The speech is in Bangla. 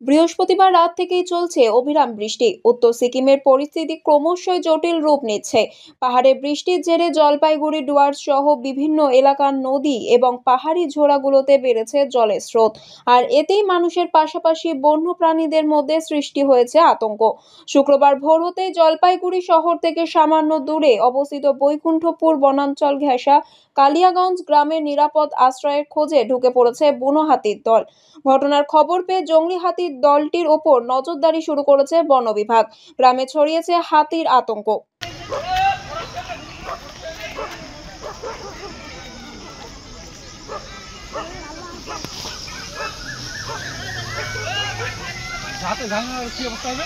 বৃহস্পতিবার রাত থেকেই চলছে অবিরাম বৃষ্টি। উত্তর সিকিমের পরিস্থিতি ক্রমশই জটিল রূপ নিচ্ছে। পাহাড়ে বৃষ্টির জেরে জলপাইগুড়ি ডুয়ার্স সহ বিভিন্ন এলাকার নদী এবং পাহাড়ি ঝোড়াগুলোতে বেড়েছে জলের স্রোত। আর এতেই মানুষের পাশাপাশি বন্য প্রাণীদের মধ্যে সৃষ্টি হয়েছে আতঙ্ক। শুক্রবার ভোর হতেই জলপাইগুড়ি শহর থেকে সামান্য দূরে অবস্থিত বৈকুণ্ঠপুর বনাঞ্চল ঘেঁষা কালিয়াগঞ্জ গ্রামের নিরাপদ আশ্রয়ের খোঁজে ঢুকে পড়েছে বুনো হাতির দল। ঘটনার খবর পেয়ে জংলি হাতির দলটির ওপর নজরদারি শুরু করেছে বন বিভাগ। গ্রামে ছড়িয়েছে হাতির আতঙ্ক। কি অবস্থা হবে?